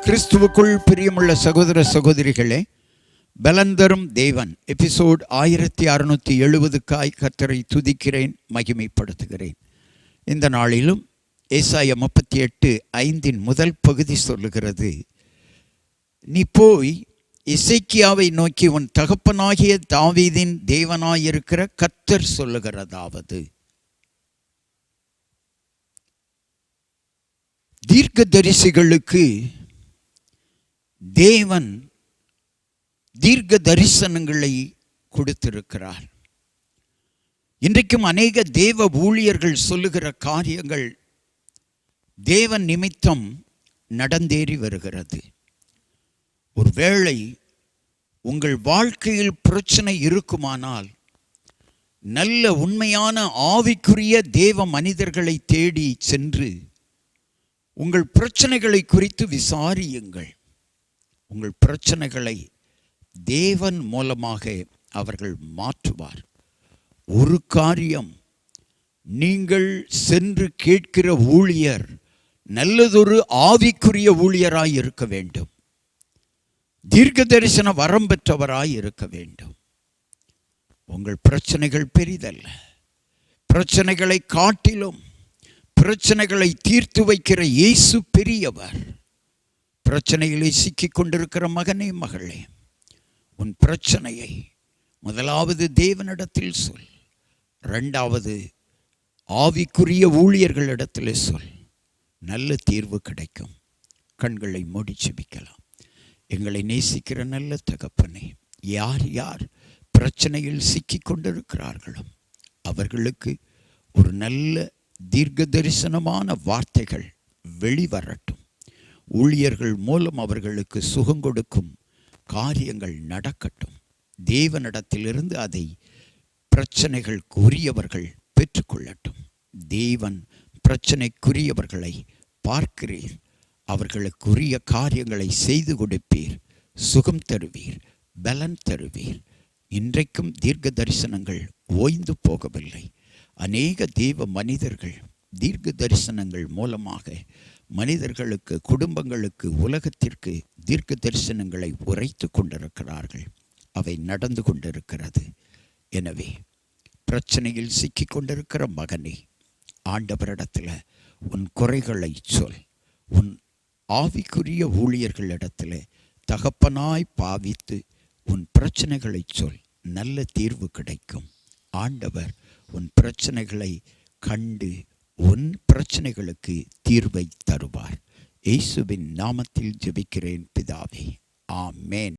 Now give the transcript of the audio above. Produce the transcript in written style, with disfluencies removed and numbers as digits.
கிறிஸ்துவுக்குள் பிரியமுள்ள சகோதர சகோதரிகளே, பலந்தரும் தேவன் எபிசோட் 1670க்காய் கர்த்தரை துதிக்கிறேன், மகிமைப்படுத்துகிறேன். இந்த நாளிலும் ஏசாயா 38:5 முதல் பகுதி சொல்லுகிறது, நீ போய் எசேக்கியாவை நோக்கி உன் தகப்பனாகிய தாவீதின் தேவனாயிருக்கிற கர்த்தர் சொல்லுகிறதாவது, தீர்க்கதரிசிகளுக்கு தேவன் தீர்க்க தரிசனங்களை கொடுத்திருக்கிறார். இன்றைக்கும் அநேக தேவ ஊழியர்கள் சொல்லுகிற காரியங்கள் தேவன் நிமித்தம் நடந்தேறி வருகிறது. ஒருவேளை உங்கள் வாழ்க்கையில் பிரச்சனை இருக்குமானால் நல்ல உண்மையான ஆவிக்குரிய தேவ மனிதர்களை தேடி சென்று உங்கள் பிரச்சனைகளை குறித்து விசாரியுங்கள். உங்கள் பிரச்சனைகளை தேவன் மூலமாக அவர்கள் மாற்றுவார். ஒரு காரியம், நீங்கள் சென்று கேட்கிற ஊழியர் நல்லதொரு ஆவிக்குரிய ஊழியராய் இருக்க வேண்டும், தீர்க்க தரிசன வரம் பெற்றவராய் இருக்க வேண்டும். உங்கள் பிரச்சனைகள் பெரிதல்ல. பிரச்சனைகளை காட்டிலும் பிரச்சனைகளை தீர்த்து வைக்கிற இயேசு பெரியவர். பிரச்சனைகளை சிக்கிக் கொண்டிருக்கிற மகனே, மகளே, உன் பிரச்சனையை முதலாவது தேவனிடத்தில் சொல், இரண்டாவது ஆவிக்குரிய ஊழியர்களிடத்தில் சொல். நல்ல தீர்வு கிடைக்கும். கண்களை மூடி ஜெபிக்கலாம். எங்களை நேசிக்கிற நல்ல தகப்பனே, யார் யார் பிரச்சனையில் சிக்கிக் கொண்டிருக்கிறார்களோ அவர்களுக்கு ஒரு நல்ல தீர்க்க தரிசனமான வார்த்தைகள் வெளிவரட்டும். ஊழியர்கள் மூலம் அவர்களுக்கு சுகம் கொடுக்கும் காரியங்கள் நடக்கட்டும். தேவனிடத்திலிருந்து அதை பிரச்சனைகளுக்குரியவர்கள் பெற்றுக்கொள்ளட்டும். தேவன் பிரச்சனைக்குரியவர்களை பார்க்கிறீர், அவர்களுக்குரிய காரியங்களை செய்து கொடுப்பீர், சுகம் தருவீர், பலன் தருவீர். இன்றைக்கும் தீர்க்க தரிசனங்கள் ஓய்ந்து போகவில்லை. அநேக தேவ மனிதர்கள் தீர்க்க தரிசனங்கள் மூலமாக மனிதர்களுக்கு, குடும்பங்களுக்கு, உலகத்திற்கு தீர்க்க தரிசனங்களை உரைத்து கொண்டிருக்கிறார்கள். அவை நடந்து கொண்டிருக்கிறது. எனவே பிரச்சனையில் சிக்கிக் கொண்டிருக்கிற மகனே, ஆண்டவரிடத்தில் உன் குறைகளை சொல். உன் ஆவிக்குரிய ஊழியர்களிடத்தில் தகப்பனாய் பாவித்து உன் பிரச்சனைகளை சொல். நல்ல தீர்வு கிடைக்கும். ஆண்டவர் உன் பிரச்சனைகளை கண்டு உன் பிரச்சனைகளுக்கு தீர்வை தருவார். இயேசுவின் நாமத்தில் ஜெபிக்கிறேன் பிதாவே, ஆமென்.